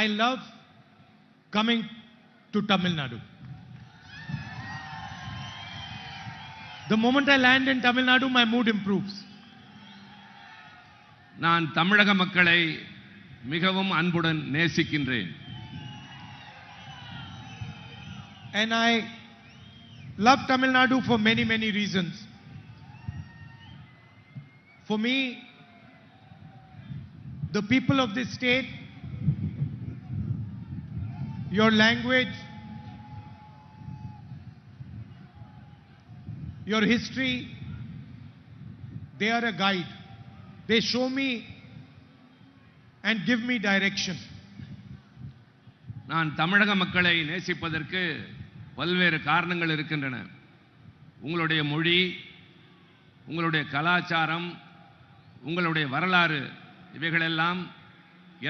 I love coming to Tamil Nadu. The moment I land in Tamil Nadu, my mood improves. நான் தமிழக மக்களை மிகவும் அன்புடன் நேசிக்கின்றேன். And I love Tamil Nadu for many, many reasons. For me, the people of this state, your language, your history, they are a guide. They show me and give me direction. நான் தமிழக மக்களை நேசிப்பதற்கு பல்வேறு காரணங்கள் இருக்கின்றன. உங்களுடைய மொழி, உங்களுடைய கலாச்சாரம், உங்களுடைய வரலாறு இவைகளெல்லாம்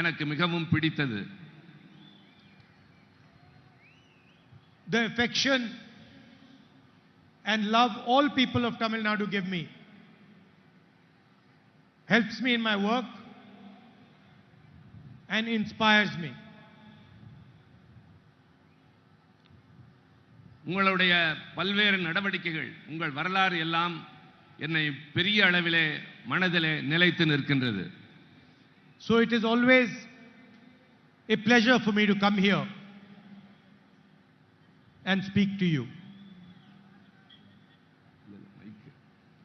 எனக்கு மிகவும் பிடித்தது. The affection and love all people of Tamil Nadu give me helps me in my work and inspires me. உங்களுடைய பல்வேறு நடவடிக்கைகள், உங்கள் வரலாறு எல்லாம் என்னை பெரிய அளவிலே மனதிலே நிலைத்து நிற்கின்றது. So it is always a pleasure for me to come here and speak to you.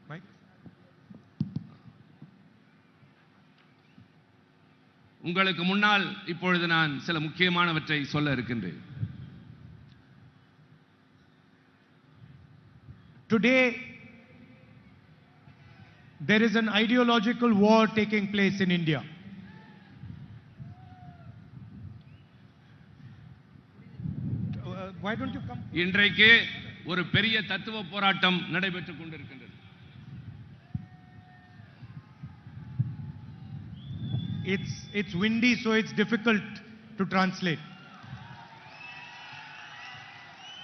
Mike? உங்களுக்கு முன்னால் இப்பொழுது நான் சில முக்கியமானவற்றை சொல்ல இருக்கின்றேன். Today, there is an ideological war taking place in India. Why don't you come? இன்றைக்கு ஒரு பெரிய தத்துவ போராட்டம் நடைபெற்றுக் கொண்டிருக்கின்றது. It's windy, so it's difficult to translate.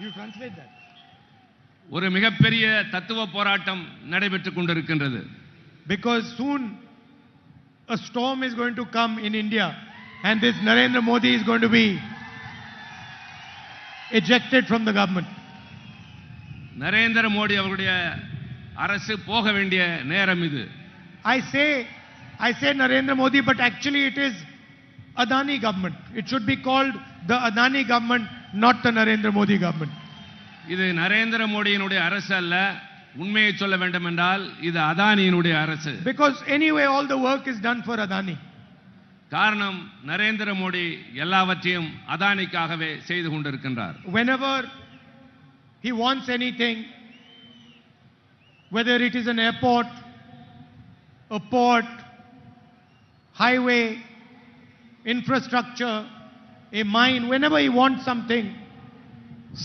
You translate that. ஒரு மிகப்பெரிய தத்துவ போராட்டம் நடைபெற்றுக் கொண்டிருக்கின்றது. Because soon a storm is going to come in India and this Narendra Modi is going to be ejected from the government. Narendra Modi அவருடைய அரசு போக வேண்டிய நேரம் இது. I say Narendra Modi, but actually it is Adani government. It should be called the Adani government, not the Narendra Modi government. இது நரேந்திர மோடியினுடைய அரசு அல்ல, உண்மையை சொல்ல வேண்டும் என்றால் இது அதானியினுடைய அரசு. Because anyway all the work is done for Adani. காரணம் நரேந்திர மோடி எல்லாவற்றையும் அதானிக்காகவே செய்து கொண்டிருக்கின்றார். Whenever he wants anything, whether it is an airport, a port, highway, infrastructure, a mine, whenever he wants something,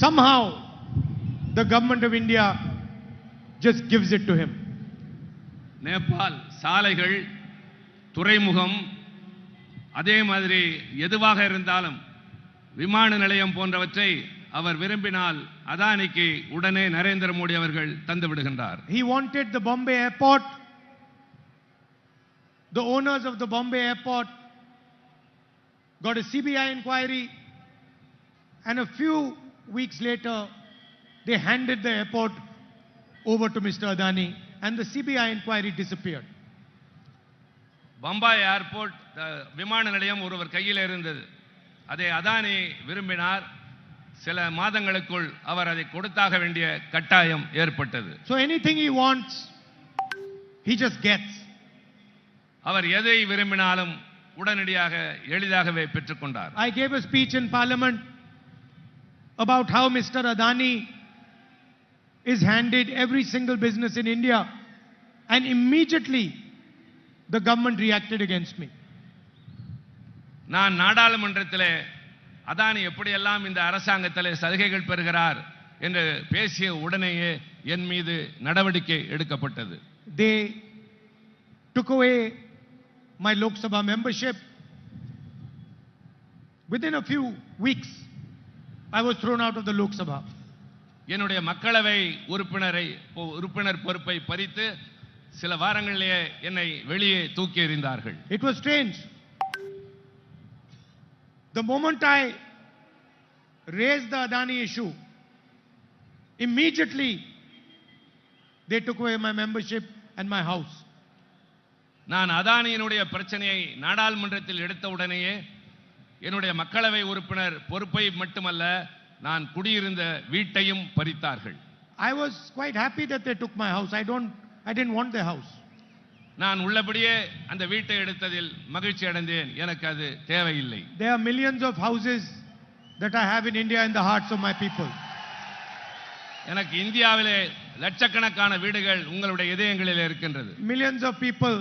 somehow the government of India just gives it to him. Nepal சாலைகள், துறைமுகம், அதே மாதிரி எதுவாக இருந்தாலும் விமான நிலையம் போன்றவற்றை அவர் விரும்பினால் அதானிக்கு உடனே நரேந்திர மோடி அவர்கள் தந்து விடுகின்றார். He wanted the Bombay airport. The owners of the Bombay airport got a CBI inquiry, and a few weeks later they handed the airport over to Mr. Adani and the CBI inquiry disappeared. Bombay airport விமான நிலையம் ஒருவர் கையில் இருந்தது. அதை அதானி விரும்பினார். சில மாதங்களுக்குள் அவர் அதை கொடுத்தாக வேண்டிய கட்டாயம் ஏற்பட்டது. So anything he wants, he just gets. அவர் எதை விரும்பினாலும் உடனடியாக எளிதாகவே பெற்றுக்கொண்டார். I gave a speech in Parliament about how Mr. Adani is handed every single business in India, and immediately the government reacted against me. நான் நாடாளுமன்றத்திலே அதானி எப்படியெல்லாம் இந்த அரசாங்கத்திலே சலுகைகள் பெறுகிறார் என்று பேசிய உடனேயே என் மீது நடவடிக்கை எடுக்கப்பட்டது. They took away my Lok Sabha membership. Within a few weeks, I was thrown out of the Lok Sabha. என்னுடைய மக்களவை உறுப்பினர் பொறுப்பை பறித்து சில வாரங்களிலேயே என்னை வெளியே தூக்கி எறிந்தார்கள். It was strange. The moment I raised the Adani issue, immediately they took away my membership and my house. நான் அதானியினுடைய பிரச்சனையை நாடாளுமன்றத்தில் எடுத்த உடனேயே என்னுடைய மக்களவை உறுப்பினர் பொறுப்பை மட்டுமல்ல நான் குடியிருந்த வீட்டையும் பறித்தார்கள். I was quite happy that they took my house. I didn't want the house. நான் உள்ளபடியே அந்த வீட்டை எடுத்ததில் மகிழ்ச்சி அடைந்தேன். எனக்கு அது தேவையில்லை. There are millions of houses that I have in India in the hearts of my people. எனக்கு இந்தியாவிலே லட்சக்கணக்கான வீடுகள் உங்களுடைய இதயங்களிலே இருக்கின்றது. Millions of people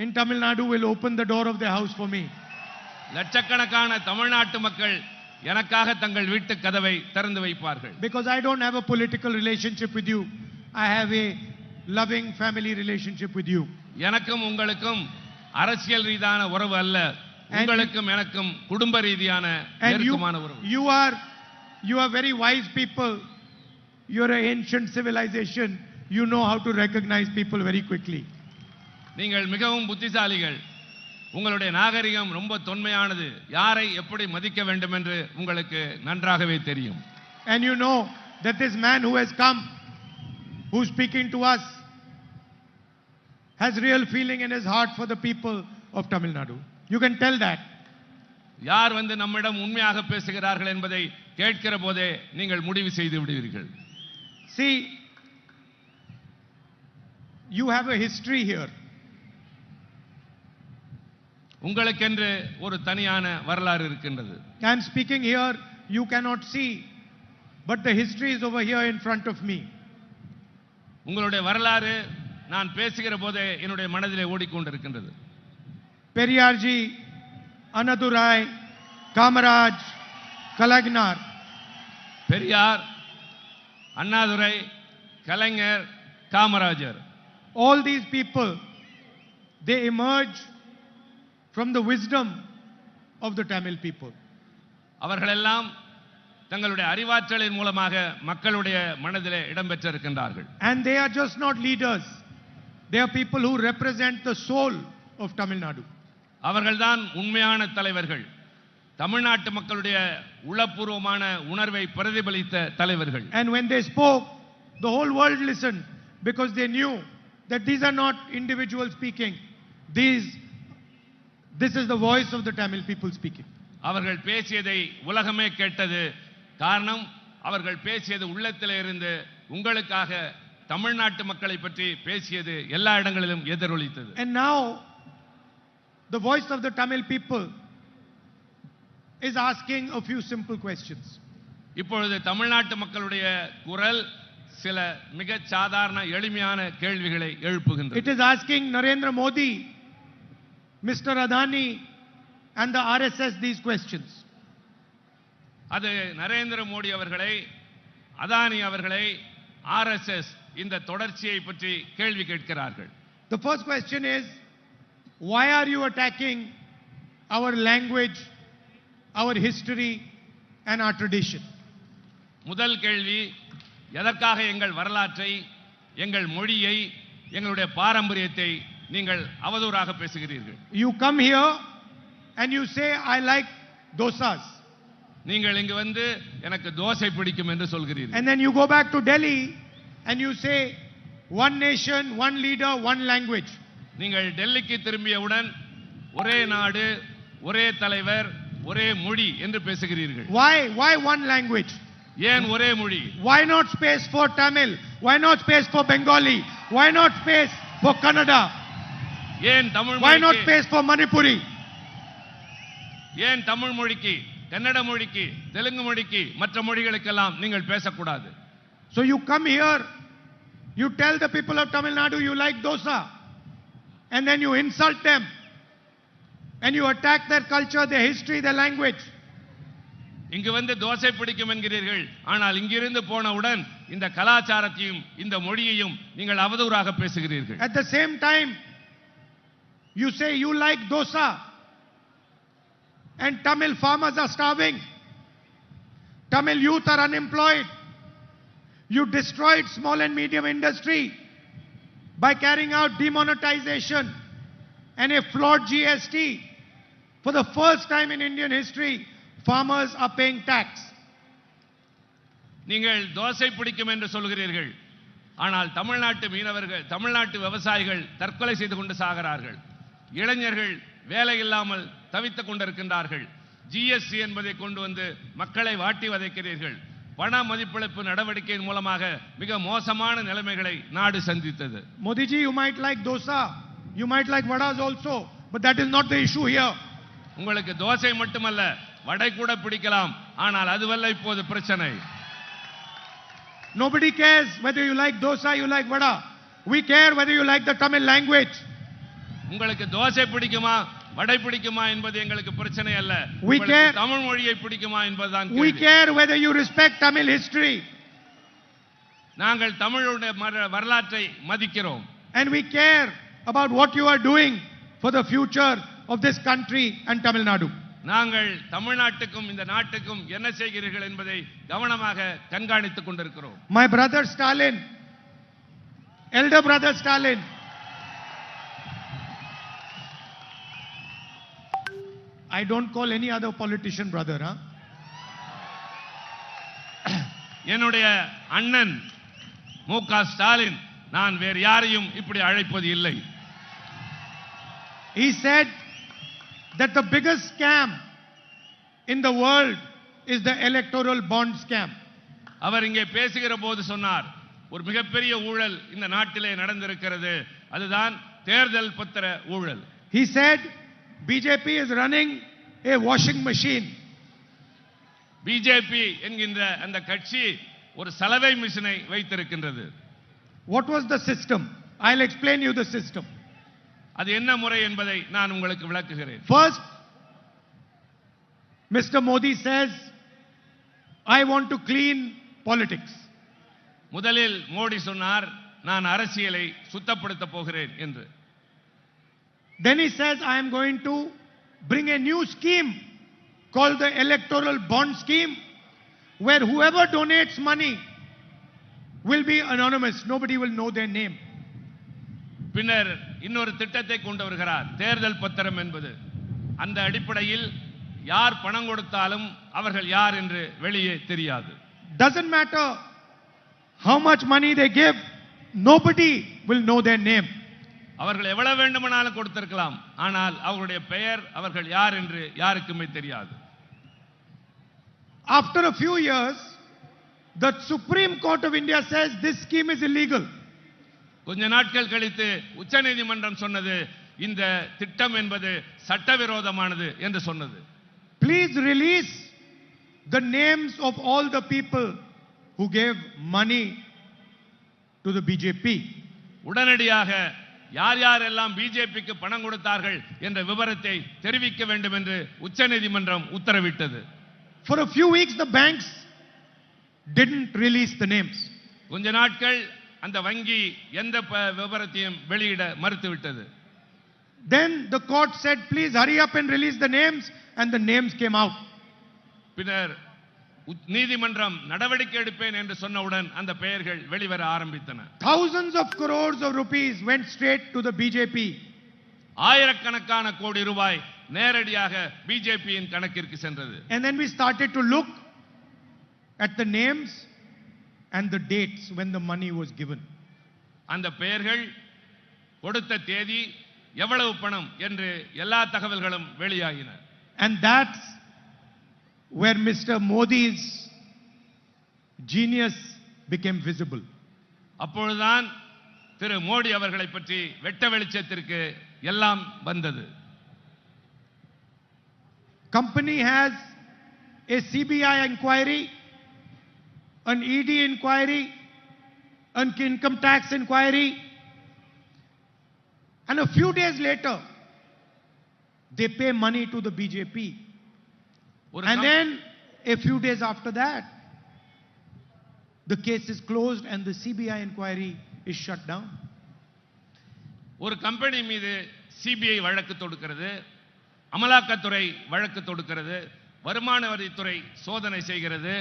in Tamil Nadu will open the door of their house for me. லட்சக்கணக்கான தமிழ்நாட்டு மக்கள் எனக்காக தங்கள் வீட்டு கதவை திறந்து வைப்பார்கள். Because I don't have a political relationship with you. I have a loving family relationship with you. எனக்கும் உங்களுக்கும் அரசியல் ரீதியான உறவு அல்ல, உங்களுக்கும் எனக்கும் குடும்ப ரீதியான நெருக்கமான உறவு. You are very wise people. You are an ancient civilization. You know how to recognize people very quickly. நீங்கள் மிகவும் புத்திசாலிகள். உங்களுடைய நாகரிகம் ரொம்ப தொன்மையானது. யாரை எப்படி மதிக்க வேண்டும் என்று உங்களுக்கு நன்றாகவே தெரியும். And you know that this man who has come, who's speaking to us, has real feeling in his heart for the people of Tamil Nadu. You can tell that. யார் வந்து நம்மிடம் உண்மையாக பேசுகிறார்கள் என்பதை கேட்கிற போதே நீங்கள் முடிவு செய்து விடுவீர்கள். See, you have a history here. உங்களுக்கென்று ஒரு தனியான வரலாறு இருக்கின்றது. I am speaking here, you cannot see, but the history is over here in front of me. உங்களுடைய வரலாறு நான் பேசுகிற போதே என்னுடைய மனதிலே ஓடிக்கொண்டிருக்கின்றது. Periyarji, Anadurai, Kamaraj, Kalagnar. Periyar, Annadurai, Kalaignar, Kamarajar. All these people, they emerge from the wisdom of the Tamil people. அவர்களெல்லாம் தங்களுடைய அறிவாற்றலின் மூலமாக மக்களுடைய மனதிலே இடம்பெற்றிருக்கின்றார்கள். And they are just not leaders. They are people who represent the soul of Tamil Nadu. அவர்கள்தான் உண்மையான தலைவர்கள். தமிழ்நாட்டு மக்களுடைய உளப்பூர்வமான உணர்வை பிரதிபலித்த தலைவர்கள். And when they spoke, the whole world listened because they knew that these are not individuals speaking. This is the voice of the Tamil people speaking. அவர்கள் பேசியதை உலகமே கேட்டது. காரணம் அவர்கள் பேசியது உள்ளத்திலே இருந்து உங்களுக்காக தமிழ்நாட்டு மக்களை பற்றி பேசியது எல்லா இடங்களிலும் எதிரொலித்தது. And now the voice of the Tamil people is asking a few simple questions. இப்பொழுது தமிழ்நாட்டு மக்களுடைய குரல் சில மிக சாதாரண எளிமையான கேள்விகளை எழுப்புகின்றது. It is asking Narendra Modi, Mr. Adani and the RSS these questions. அது நரேந்திர மோடி அவர்களை, அதானி அவர்களை, RSS இந்த தொடர்ச்சியை பற்றி கேள்வி கேட்கிறார்கள். The first question is, why are you attacking our language, our history and our tradition? முதல் கேள்வி, எதற்காக எங்கள் வரலாற்றை, எங்கள் மொழியை, எங்களுடைய பாரம்பரியத்தை நீங்கள் அவதூறாக பேசுகிறீர்கள்? You come here and you say I like dosas. நீங்கள் இங்கு வந்து எனக்கு தோசை பிடிக்கும் என்று சொல்கிறீர்கள். And then you go back to Delhi and you say one nation, one leader, one language. நீங்கள் டெல்லிக்கு திரும்பியவுடன் ஒரே நாடு, ஒரே தலைவர், ஒரே மொழி என்று பேசுகிறீர்கள். Why one language? ஏன் ஒரே மொழி? Why not space for Tamil? Why not space for Bengali? Why not space for Kannada? ஏன் தமிழ் Why not மொழிக்கு? space for Manipuri? ஏன் தமிழ் மொழிக்கு, கன்னட மொழிக்கு, தெலுங்கு மொழிக்கு, மற்ற மொழிகளுக்கெல்லாம் நீங்கள் பேசக்கூடாது? So you come here, you tell the people of Tamil Nadu you like dosa, and then you insult them, and you attack their culture, their history, their language. இங்கு வந்து தோசை பிடிக்கும் என்கிறீர்கள், ஆனால் இங்கிருந்து போனவுடன் இந்த கலாச்சாரத்தையும் இந்த மொழியையும் நீங்கள் அவதூறாக பேசுகிறீர்கள். At the same time, you say you like dosa, and Tamil farmers are starving. Tamil youth are unemployed. You destroyed small and medium industry by carrying out demonetization and a flawed GST. For the first time in Indian history, farmers are paying tax. நீங்கள் தோசை பிடிக்கும் என்று சொல்கிறீர்கள், ஆனால் தமிழ்நாட்டு மீனவர்கள், தமிழ்நாட்டு விவசாயிகள் தற்கொலை செய்து கொண்டு சாகிறார்கள். இளைஞர்கள் வேலை இல்லாமல் தவித்துக் கொண்டிருக்கின்றார்கள். ஜிஎஸ்டி என்பதை கொண்டு வந்து மக்களை வாட்டி வதைக்கிறீர்கள். பண மதிப்பிழப்பு நடவடிக்கையின் மூலமாக மிக மோசமான நிலைமைகளை நாடு சந்தித்தது. Modi ji, you might like dosa, you might like vadas also, but that is not the issue here. உங்களுக்கு தோசை மட்டுமல்ல, வடை கூட பிடிக்கலாம், ஆனால் அதுவல்ல இப்போது பிரச்சனை. Nobody cares whether you like dosa, you like vada. We care whether you like the Tamil language. உங்களுக்கு தோசை பிடிக்குமா, வடை பிடிக்குமா என்பது எங்களுக்கு பிரச்சனை அல்ல. We care. தமிழ் மொழியை பிடிக்குமா என்பதுதான் We கேள்வி. care whether you respect Tamil history. நாங்கள் தமிழுடைய வரலாற்றை மதிக்கிறோம். And we care about what you are doing for the future of this country and Tamil Nadu. நாங்கள் தமிழ்நாட்டுக்கும் இந்த நாட்டுக்கும் என்ன செய்கிறீர்கள் என்பதை கவனமாக கண்காணித்துக் கொண்டிருக்கிறோம். My brother Stalin, elder brother Stalin, I don't call any other politician brother, huh? என்னுடைய அண்ணன் மு.க. ஸ்டாலின், நான் வேறு யாரையும் இப்படி அழைப்பது இல்லை. He said that the biggest scam in the world is the electoral bond scam. அவர் இங்கே பேசுகிற போது சொன்னார், ஒரு மிகப்பெரிய ஊழல் இந்த நாட்டிலே நடந்திருக்கிறது, அதுதான் தேர்தல் பத்திர ஊழல். He said BJP is running a washing machine. BJP என்கின்ற அந்த கட்சி ஒரு சலவை மிஷினை வைத்திருக்கின்றது. What was the system? I'll explain you the system. அது என்ன முறை என்பதை நான் உங்களுக்கு விளக்குகிறேன். First, Mr. Modi says, I want to clean politics. முதலில் மோடி சொன்னார், நான் அரசியலை சுத்தப்படுத்த போகிறேன் என்று. Then he says, I am going to bring a new scheme called the electoral bond scheme, where whoever donates money will be anonymous. Nobody will know their name. பின்னர் இன்னொரு திட்டத்தை கொண்டு வருகிறார், தேர்தல் பத்திரம் என்பது. அந்த அடிப்படையில் யார் பணம் கொடுத்தாலும் அவர்கள் யார் என்று வெளியே தெரியாது. Doesn't matter how much money they give, nobody will know their name. அவர்கள் எவ்வளவு வேண்டுமானாலும் கொடுத்திருக்கலாம், ஆனால் அவருடைய பெயர், அவர்கள் யார் என்று யாருக்குமே தெரியாது. After a few years, the Supreme Court of India says this scheme is illegal. கொஞ்ச நாட்கள் கழித்து உச்சநீதிமன்றம் சொன்னது, இந்த திட்டம் என்பது சட்டவிரோதமானது என்று சொன்னது. Please release the names of all the people who gave money to the BJP. உடனடியாக யார் யாரெல்லாம் பிஜேபிக்கு பணம் கொடுத்தார்கள் என்ற விவரத்தை தெரிவிக்க வேண்டும் என்று உச்சநீதிமன்றம் உத்தரவிட்டது. For a few weeks the banks didn't release the names. கொஞ்ச நாட்கள் அந்த வங்கி எந்த விவரத்தையும் வெளியிட மறுத்துவிட்டது. Then the court said, please hurry up and release the names, and the names came out. பின்னர் நீதிமன்றம் நடவடிக்கை எடுப்பேன் என்று சொன்னவுடன் அந்த பெயர்கள் வெளிவர ஆரம்பித்தன. Thousands of crores of rupees went straight to the BJP. ஆயிரக்கணக்கான கோடி ரூபாய் நேரடியாக பிஜேபியின் கணக்கிற்கு சென்றது. And then we started to look at the names and the dates when the money was given. அந்த பெயர்கள், கொடுத்த தேதி, எவ்வளவு பணம் என்று எல்லா தகவல்களும் வெளியாகின. And that's where Mr. Modi's genius became visible. அப்பொழுதுதான் திரு மோடி அவர்களை பற்றி வெட்ட வெளிச்சத்திற்கு எல்லாம் வந்தது. Company has a CBI inquiry, an ED inquiry, an income tax inquiry, and a few days later they pay money to the BJP. And then a few days after that the case is closed and the CBI inquiry is shut down. ஒரு company மீது CBI வழக்கு தொடுக்கிறது, அமலாக்கத்துறை வழக்கு தொடுக்கிறது, வருமான வரித்துறை சோதனை செய்கிறது.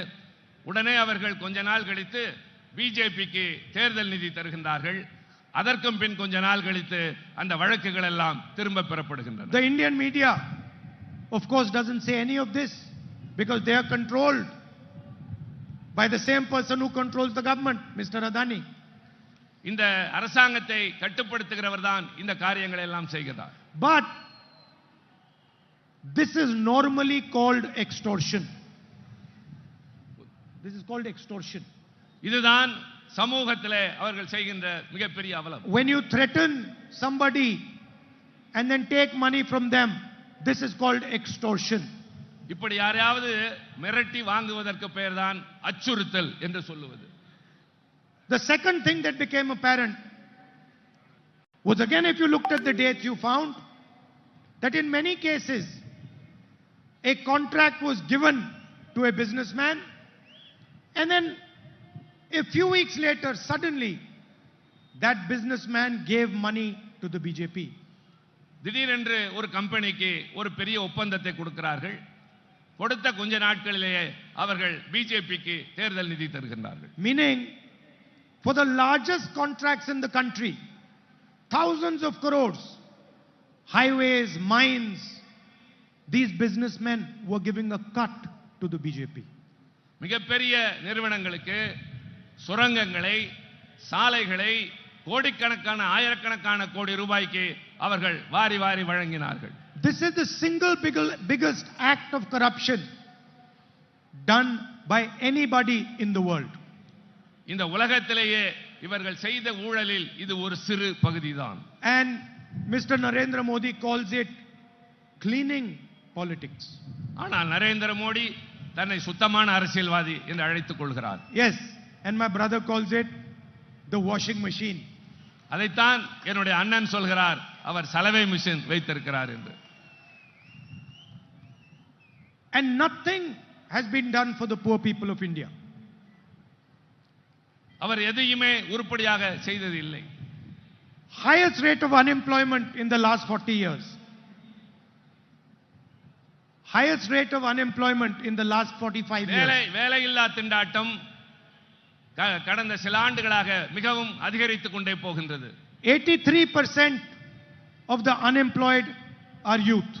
உடனே அவர்கள் கொஞ்ச நாள் கழித்து பிஜேபிக்கு தேர்தல் நிதி தருகின்றார்கள். அதற்கும் பின் கொஞ்ச நாள் கழித்து அந்த வழக்குகள் எல்லாம் திரும்ப பெறப்படுகின்றன. The Indian media of course, doesn't say any of this because they are controlled by the same person who controls the government, Mr. Adani. இந்த அரசாங்கத்தை கட்டுப்படுத்துகிறவர் தான் இந்த காரியங்களை எல்லாம் செய்கிறார். But this is normally called extortion. This is called extortion. இதுதான் சமூகத்திலே அவர்கள் செய்கின்ற மிகப்பெரிய அவலம். When you threaten somebody and then take money from them, this is called extortion. இப்படி யாரையாவது மிரட்டி வாங்குவதற்கு பெயர்தான் அச்சுறுத்தல் என்று சொல்லுவது. The second thing that became apparent was, again, if you looked at the dates, you found that in many cases a contract was given to a businessman, and then a few weeks later suddenly that businessman gave money to the BJP. திடீரென்று ஒரு கம்பெனிக்கு ஒரு பெரிய ஒப்பந்தத்தை கொடுக்கிறார்கள். கொடுத்த கொஞ்ச நாட்களிலேயே அவர்கள் பிஜேபிக்கு தேர்தல் நிதி தருகின்றார்கள். Meaning, for the largest contracts in the country, thousands of crores, highways, mines, these businessmen were giving a cut to the BJP. மிகப்பெரிய நிறுவனங்களுக்கு சுரங்கங்களை, சாலைகளை கோடிக்கணக்கான ஆயிரக்கணக்கான கோடி ரூபாய்க்கு அவர்கள் வாரி வாரி வழங்கினார்கள். This is the single biggest act of corruption done by anybody in the world. இந்த உலகத்திலேயே இவர்கள் செய்த ஊழலில் இது ஒரு சிறு பகுதிதான். And Mr. Narendra Modi calls it cleaning politics. ஆனால் நரேந்திர மோடி தன்னை சுத்தமான அரசியல்வாதி என்று அழைத்துக் கொள்கிறார். Yes, and my brother calls it the washing machine. அதைத்தான் என்னுடைய அண்ணன் சொல்கிறார், அவர் சலவை மிஷின் வைத்திருக்கிறார் என்று. And nothing has been done for the poor people of India. அவர் எதையுமே உருப்படியாக செய்தது இல்லை. Highest rate of unemployment in the last 40 years. Highest rate of unemployment in the last 45 years. வேலையில்லா திண்டாட்டம் கடந்த சில ஆண்டுகளாக மிகவும் அதிகரித்துக் கொண்டே போகின்றது. 83% of the unemployed are youth.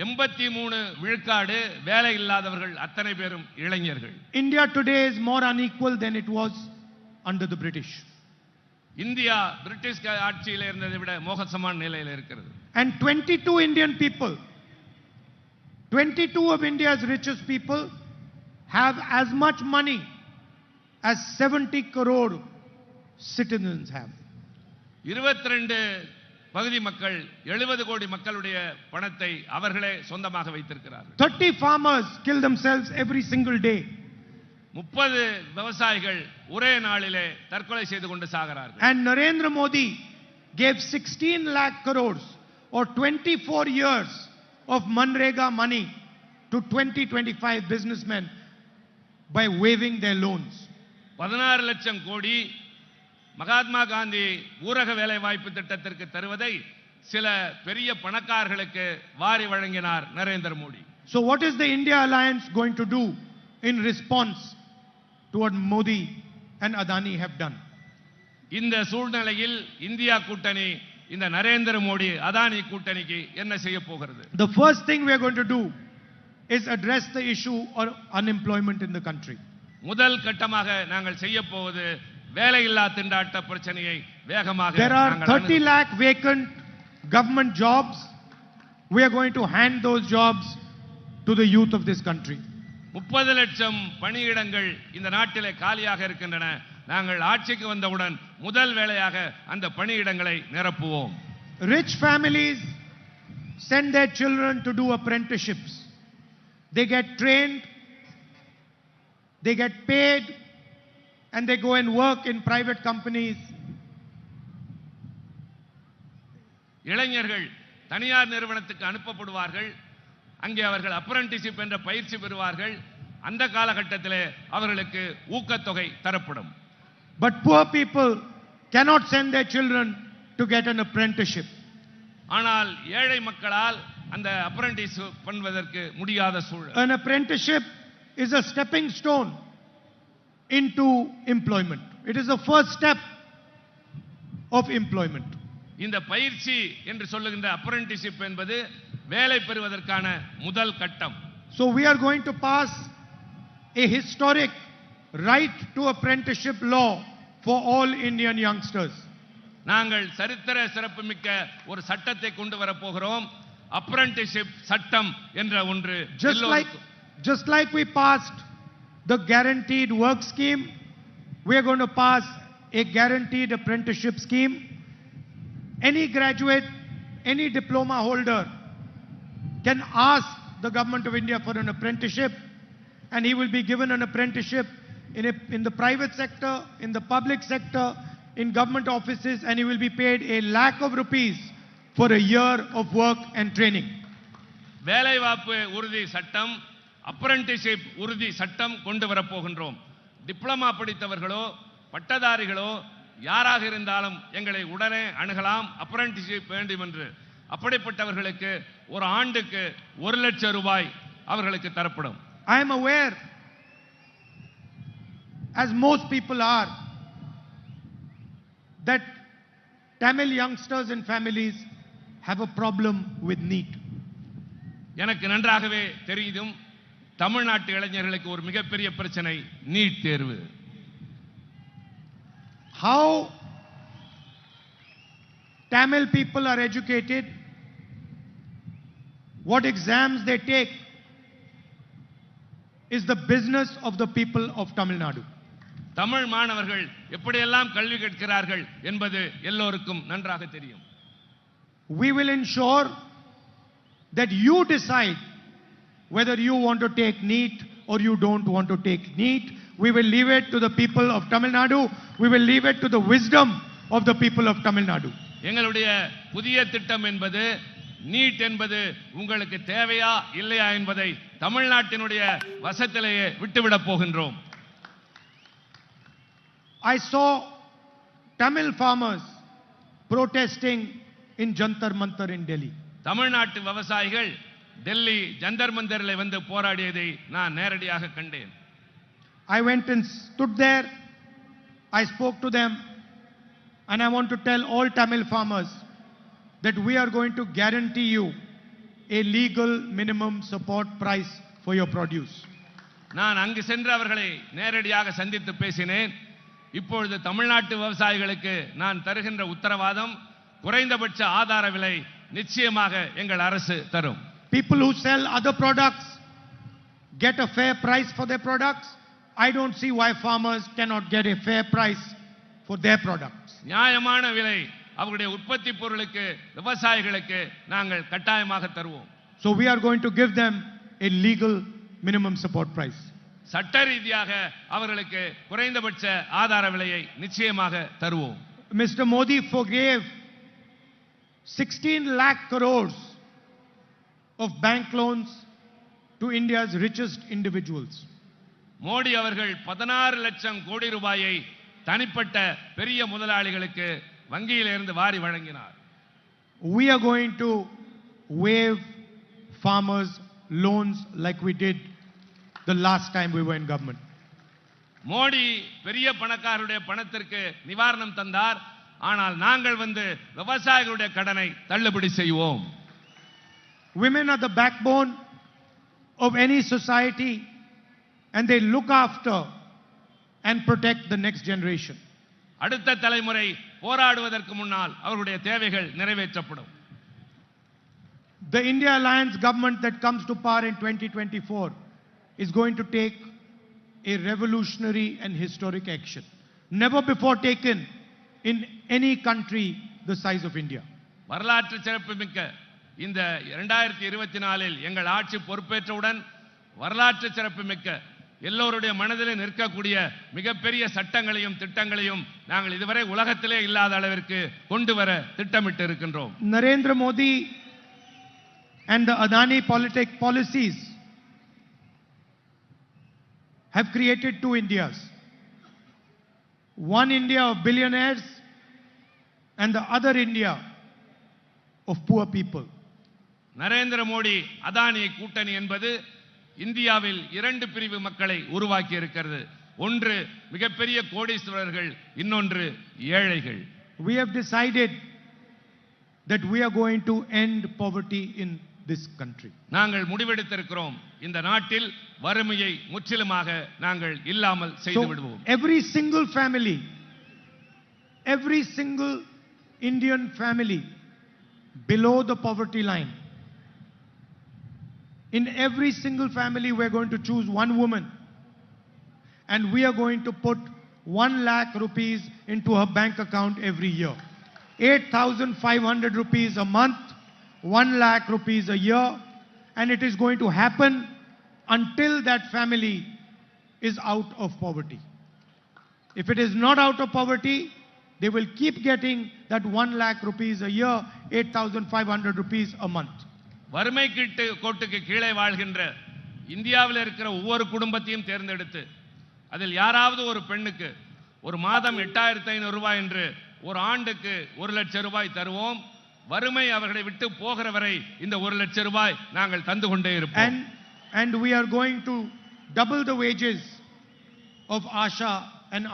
83 விழுக்காடு வேலை இல்லாதவர்கள் அத்தனை பேரும் இளைஞர்கள். India today is more unequal than it was under the British. India British ஆட்சியில் இருந்ததை விட மோசமான நிலையில் இருக்கிறது. And 22 Indian people, 22 of India's richest people have as much money as 70 crore citizens have. 22 பகுதி மக்கள் 70 கோடி மக்களுடைய பணத்தை அவர்களே சொந்தமாக வைத்திருக்கிறார்கள். 30 farmers kill themselves every single day. 30 விவசாயிகள் ஒரே நாளிலே தற்கொலை செய்து கொண்டு சாகிறார்கள். And Narendra Modi gave 16 lakh crores or 24 years of Manrega money to 20-25 businessmen by waiving their loans. 16 லட்சம் கோடி மகாத்மா காந்தி ஊரக வேலை வாய்ப்பு திட்டத்திற்கு தருவதை சில பெரிய பணக்காரர்களுக்கு வாரி வழங்கினார் Narendra Modi. So what is the India Alliance going to do in response to what Modi and Adani have done? இந்த சூழ்நிலையில் இந்தியா கூட்டணி இந்த நரேந்திர மோடி அதானி கூட்டணிக்கு என்ன செய்ய போகிறது? The first thing we are going to do is address the issue of unemployment in the country. முதல் கட்டமாக நாங்கள் செய்ய போவது வேலையில்லா திண்டாட்ட பிரச்சனையை வேகமாக. There are 30 lakh vacant government jobs. We are going to hand those jobs to the youth of this country. 30 லட்சம் பணியிடங்கள் இந்த நாட்டிலே காலியாக இருக்கின்றன. நாங்கள் ஆட்சிக்கு வந்தவுடன் முதல் வேலையாக அந்த பணியிடங்களை நிரப்புவோம். Rich families send their children to do apprenticeships. They get trained, they get paid, and they go and work in private companies. இளைஞர்கள் தனியார் நிறுவனத்துக்கு அனுப்பப்படுவார்கள். அங்கே அவர்கள் அப்ரண்டிஸ்ஷிப் என்ற பயிற்சி பெறுவார்கள். அந்த காலகட்டத்திலே அவர்களுக்கு ஊக்கத்தொகை தரப்படும். But poor people cannot send their children to get an apprenticeship. ஆனால் ஏழை மக்களால் அந்த அப்ரண்டிஸ் பண்ணுவதற்கு முடியாத சூழல். An apprenticeship is a stepping stone into employment. It is the first step of employment. இந்த பயிற்சி என்று சொல்லுகின்ற அப்ரண்டிஸ்ஷிப் என்பது வேலை பெறுவதற்கான முதல் கட்டம். So we are going to pass a historic right to apprenticeship law for all Indian youngsters. நாங்கள் சரித்திர சிறப்புமிக்க ஒரு சட்டத்தை கொண்டு வர போகிறோம். apprenticeship சட்டம் என்ற ஒன்று. Just like we passed the guaranteed work scheme, we are going to pass a guaranteed apprenticeship scheme. Any graduate, any diploma holder can ask the government of India for an apprenticeship, and he will be given an apprenticeship in the private sector, in the public sector, in government offices, and he will be paid ₹1,00,000 for a year of work and training. வேலைவாய்ப்பு உறுதி சட்டம், apprenticeship உறுதி சட்டம் கொண்டு வர போகின்றோம். Diploma படித்தவர்களோ பட்டதாரிகளோ யாராக இருந்தாலும் எங்களை உடனே அணுகலாம். apprenticeship வேண்டும் என்று. அப்படிப்பட்டவர்களுக்கு ஒரு ஆண்டுக்கு ₹1,00,000 அவர்களுக்கு தரப்படும். I am aware, as most people are, that Tamil youngsters and families have a problem with NEET. எனக்கு நன்றாகவே தெரியும், தமிழ்நாட்டு இளைஞர்களுக்கு ஒரு மிகப்பெரிய பிரச்சனை நீட் தேர்வு. How Tamil people are educated, what exams they take, is the business of the people of Tamil Nadu. Tamil மாணவர்கள் எப்படியெல்லாம் கல்வி கற்கிறார்கள் என்பது எல்லோருக்கும் நன்றாக தெரியும். We will ensure that you decide whether you want to take NEET or you don't want to take NEET. We will leave it to the people of Tamil Nadu. We will leave it to the wisdom of the people of Tamil Nadu. எங்களுடைய புதிய திட்டம் என்பது NEET என்பது உங்களுக்கு தேவையா இல்லையா என்பதை தமிழ்நாட்டினுடைய வசத்திலேயே விட்டுவிடப் போகின்றோம். I saw Tamil farmers protesting in Jantar Mantar in Delhi. தமிழ்நாட்டு விவசாயிகள் டெல்லி ஜந்தர் மந்தரில் வந்து போராடியதை நான் நேரடியாக கண்டேன். I went and stood there. I spoke to them, and I want to tell all Tamil farmers that we are going to guarantee you a legal minimum support price for your produce. நான் அங்கு சென்று அவர்களை நேரடியாக சந்தித்து பேசினேன். இப்பொழுது தமிழ்நாட்டு விவசாயிகளுக்கு நான் தருகின்ற உத்தரவாதம், குறைந்தபட்ச ஆதார விலை நிச்சயமாக எங்கள் அரசு தரும். People who sell other products get a fair price for their products. I don't see why farmers cannot get a fair price for their products. நியாயமான விலை அவருடைய உற்பத்தி பொருளுக்கு விவசாயிகளுக்கு நாங்கள் கட்டாயமாக தருவோம். So we are going to give them a legal minimum support price. சட்ட ரீதியாக அவர்களுக்கு குறைந்தபட்ச ஆதார விலையை நிச்சயமாக தருவோம். Mr. Modi forgave 16 lakh crores of bank loans to India's richest individuals. Modi அவர்கள் 16 லட்சம் கோடி ரூபாயை தனிப்பட்ட பெரிய முதலாளிகளுக்கு வங்கியிலிருந்து வாரி வழங்கினார். We are going to waive farmers loans like we did the last time we were in government. Modi பெரிய பணக்காரருடைய பணத்திற்கு நிவாரணம் தந்தார். ஆனால் நாங்கள் வந்து விவசாயிகளுடைய கடனை தள்ளுபடி செய்வோம். Women are the backbone of any society, and they look after and protect the next generation. அடுத்த தலைமுறை போராடுவதற்கு முன்னால் அவருடைய தேவைகள் நிறைவேற்றப்படும். The India Alliance government that comes to power in 2024 is going to take a revolutionary and historic action, never before taken in any country the size of India. வரலாற்று சிறப்புமிக்க இந்த 2024இல் எங்கள் ஆட்சி பொறுப்பேற்றவுடன் வரலாற்று சிறப்புமிக்க எல்லோருடைய மனதிலே நிற்கக்கூடிய மிகப்பெரிய சட்டங்களையும் திட்டங்களையும் நாங்கள் இதுவரை உலகத்திலே இல்லாத அளவிற்கு கொண்டு வர திட்டமிட்டு இருக்கின்றோம். Narendra Modi and the Adani policies have created two Indias. One India of billionaires and the other India of poor people. Narendra Modi Adani கூட்டணி என்பது இந்தியாவில் இரண்டு பிரிவு மக்களை உருவாக்கி இருக்கிறது. ஒன்று மிகப்பெரிய கோடீஸ்வரர்கள், இன்னொன்று ஏழைகள். We have decided that we are going to end poverty in this country. நாங்கள் முடிவெடுத்திருக்கிறோம் இந்த நாட்டில் வறுமையை முற்றிலுமாக நாங்கள் இல்லாமல் செய்து So விடுவோம். every single Indian family below the poverty line, in every single family we are going to choose one woman and we are going to put 1 lakh rupees into her bank account every year. 8,500 rupees a month, 1 lakh rupees a year, and it is going to happen until that family is out of poverty. If it is not out of poverty, they will keep getting that 1 lakh rupees a year, 8,500 rupees a month. வறுமை கோட்டுக்கு கீழே வாழ்கின்ற இந்தியாவில் இருக்கிற ஒவ்வொரு குடும்பத்தையும் தேர்ந்தெடுத்து அதில் யாராவது ஒரு பெண்ணுக்கு ஒரு மாதம் 8,500 ரூபாய் என்று ஒரு ஆண்டுக்கு 1 லட்சம் ரூபாய் தருவோம். வறுமை அவர்களை விட்டு போகிற வரை இந்த 1 லட்சம் ரூபாய் நாங்கள் தந்து கொண்டே இருப்போம். And we are going to double the wages of Asha and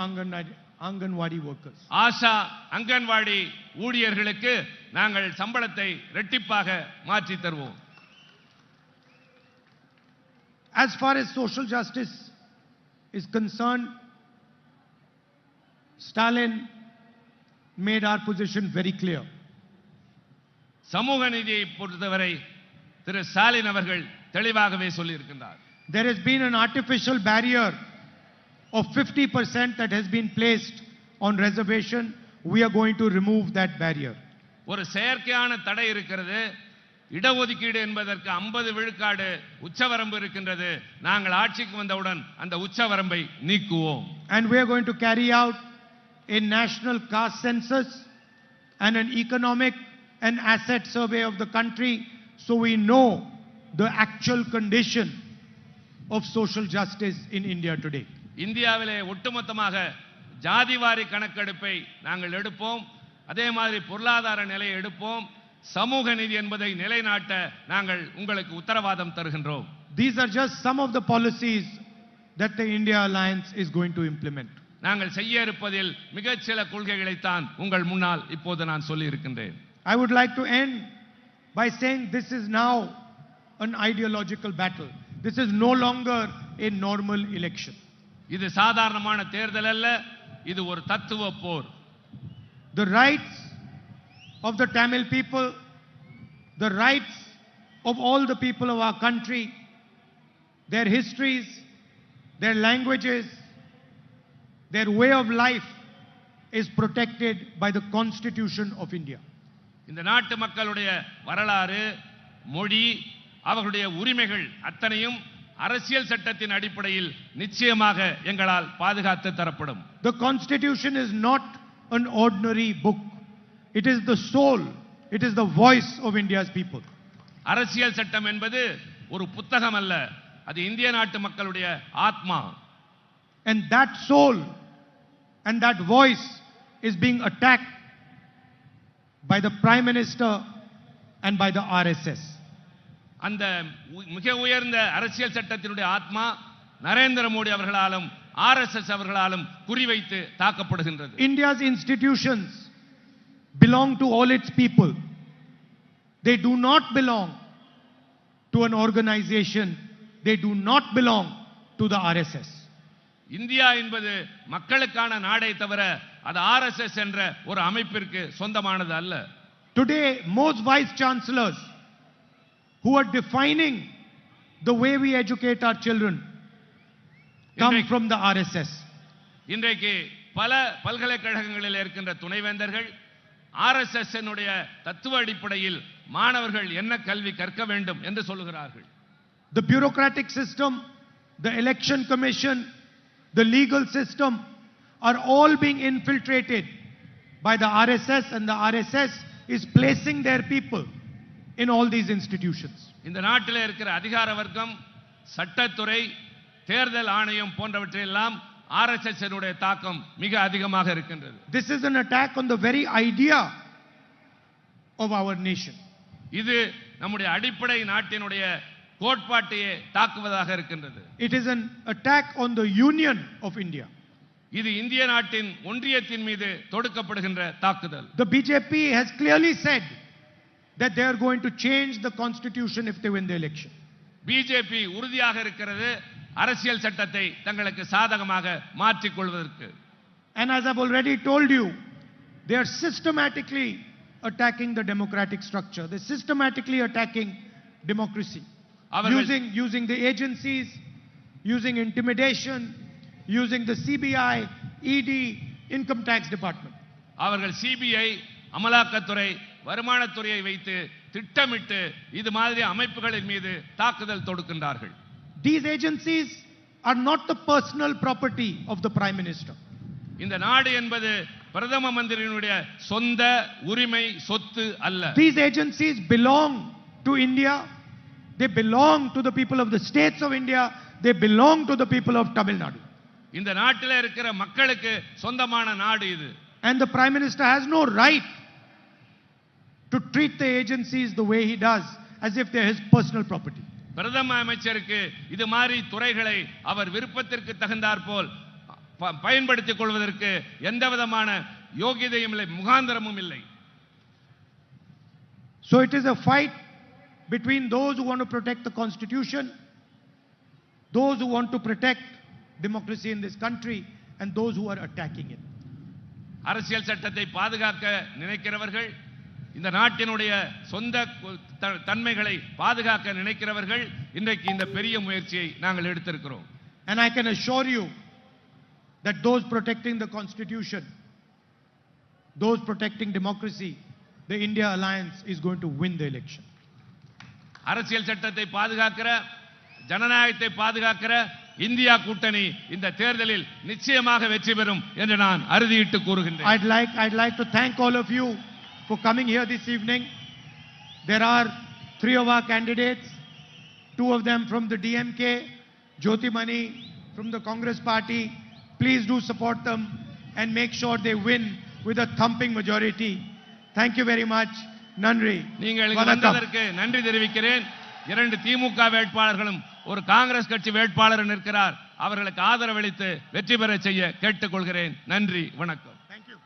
Anganwadi workers. Asha anganwadi ஊழியர்களுக்கு நாங்கள் சம்பளத்தை இரட்டிப்பாக மாற்றி தருவோம். As far as social justice is concerned, Stalin made our position very clear. சமூக நீதியை பொறுத்தவரை திரு ஸ்டாலின் அவர்கள் தெளிவாகவே சொல்லி இருக்கின்றார். There has been an artificial barrier of 50% that has been placed on reservation. We are going to remove that barrier. ஒரு செயற்கையான தடை இருக்கிறது. இடஒதுக்கீடு என்பதற்கு 50 விழுக்காடு உச்சவரம்பு இருக்கின்றது. நாங்கள் ஆட்சிக்கு வந்தவுடன் அந்த உச்சவரம்பை நீக்குவோம். And we are going to carry out a national caste census and an economic and asset survey of the country, so we know the actual condition of social justice in India today. இந்தியாவிலே ஒட்டுமொத்தமாக ஜாதிவாரி கணக்கெடுப்பை நாங்கள் எடுப்போம். அதே மாதிரி பொருளாதார நிலையை எடுப்போம். சமூக நீதி என்பதை நிலைநாட்ட நாங்கள் உங்களுக்கு உத்தரவாதம் தருகின்றோம். These are just some of the policies that the India Alliance is going to implement. நாங்கள் செய்ய இருப்பதில் மிகச் சில கொள்கைகளை தான் உங்கள் முன்னால் இப்போது நான் சொல்லி இருக்கின்றேன். I would like to end by saying this is now an ideological battle. This is no longer a normal election. இது சாதாரணமான தேர்தல் அல்ல, இது ஒரு தத்துவ போர். The rights of the Tamil people, the rights of all the people of our country, their histories, their languages, their way of life is protected by the Constitution of India. இந்த நாட்டு மக்களுடைய வரலாறு, மொழி, அவர்களுடைய உரிமைகள் அத்தனையும் அரசியல் சட்டத்தின் அடிப்படையில் நிச்சயமாக எங்களால் பாதுகாத்து தரப்படும். The Constitution is not an ordinary book. It is the soul, it is the voice of India's people. அரசியல் சட்டம் என்பது ஒரு புத்தகம் அல்ல, அது இந்திய நாட்டு மக்களுடைய ஆத்மா. And that soul and that voice is being attacked by the Prime Minister and by the RSS. அந்த மிக உயர்ந்த அரசியல் சட்டத்தினுடைய ஆத்மா நரேந்திர மோடி அவர்களாலும் RSS அவர்களாலும் குறிவைத்து தாக்கப்படுகின்றது. India's institutions belong to all its people. They do not belong to an organization. They do not belong to the RSS. India என்பது மக்களுக்கான நாடே தவிர அது RSS என்ற ஒரு அமைப்பிற்கு சொந்தமானது அல்ல. Today, most vice chancellors who are defining the way we educate our children come from the RSS. இன்றைக்கு பல பல்கலைக்கழகங்களில் இருக்கின்ற துணைவேந்தர்கள் RSS னுடைய தத்துவ அடிப்படையில் மாணவர்கள் என்ன கல்வி கற்க வேண்டும் என்று சொல்லுகிறார்கள். The bureaucratic system, the election commission, the legal system are all being infiltrated by the RSS, and the RSS is placing their people in all these institutions. இந்த நாட்டில் இருக்கிற அதிகார வர்க்கம், சட்டத்துறை, தேர்தல் ஆணையம் போன்றவற்றையெல்லாம் RSS னுடைய தாக்கம் மிக அதிகமாக இருக்கின்றது. This is an attack on the very idea of our nation. இது நம்முடைய அடிப்படை நாட்டினுடைய கோட்பாட்டையே தாக்குவதாக இருக்கின்றது. It is an attack on the union of India. இது இந்திய நாட்டின் ஒன்றியத்தின் மீது தொடுக்கப்படுகின்ற தாக்குதல். The BJP has clearly said that they are going to change the constitution if they win the election. BJP உறுதியாக இருக்கிறது அரசியல் சட்டத்தை தங்களுக்கு சாதகமாக மாற்றிக் கொள்வதற்கு. And as I've already told you, they are systematically attacking the democratic structure. They're systematically attacking democracy. Using the agencies, using intimidation, using the CBI, ED, income tax department. அவர்கள் CBI, அமலாக்கத்துறை, வருமானத்துறையை வைத்து திட்டமிட்டு இது மாதிரி அமைப்புகளின் மீது தாக்குதல் தொடுக்கின்றார்கள். These agencies are not the personal property of the Prime Minister. இந்த நாடு என்பது பிரதம மந்திரியினுடைய சொந்த உரிமை சொத்து அல்ல. These agencies belong to India. They belong to the people of the states of India. They belong to the people of Tamil Nadu. இந்த நாட்டில் இருக்கிற மக்களுக்கு சொந்தமான நாடு இது. And the Prime Minister has no right to treat the agencies the way he does, as if they are his personal property. பிரதம அமைச்சருக்கு இது மாதிரி துறைகளை அவர் விருப்பத்திற்கு தகுந்தாற்போல் பயன்படுத்திக் கொள்வதற்கு எந்த விதமான யோகியதையும் இல்லை, முகாந்திரமும் இல்லை. So it is a fight between those who want to protect the constitution, those who want to protect democracy in this country, and those who are attacking it. அரசியல் சட்டத்தை பாதுகாக்க நினைக்கிறவர்கள், இந்த நாட்டினுடைய சொந்த தன்மைகளை பாதுகாக்க நினைக்கிறவர்கள் இன்றைக்கு இந்த பெரிய முயற்சியை நாங்கள் எடுத்திருக்கிறோம். And I can assure you that those protecting the constitution, those protecting democracy, the India Alliance is going to win the election. அரசியல் சட்டத்தை பாதுகாக்கிற, ஜனநாயகத்தை பாதுகாக்கிற இந்தியா கூட்டணி இந்த தேர்தலில் நிச்சயமாக வெற்றி பெறும் என்று நான் அறுதியிட்டு கூறுகின்றேன். I'd like to thank all of you for coming here this evening. There are 3 of our candidates, 2 of them from the DMK, Jyotimani from the Congress party. Please do support them and make sure they win with a thumping majority. Thank you very much. Nandri. நீங்கள் வந்ததற்கு நன்றி தெரிவிக்கிறேன். 2 திமுக வேட்பாளர்களும் ஒரு காங்கிரஸ் கட்சி வேட்பாளர் நிற்கிறார். அவர்களுக்கு ஆதரவளித்து வெற்றி பெற செய்ய கேட்டுக்கொள்கிறேன். நன்றி, வணக்கம். Thank you.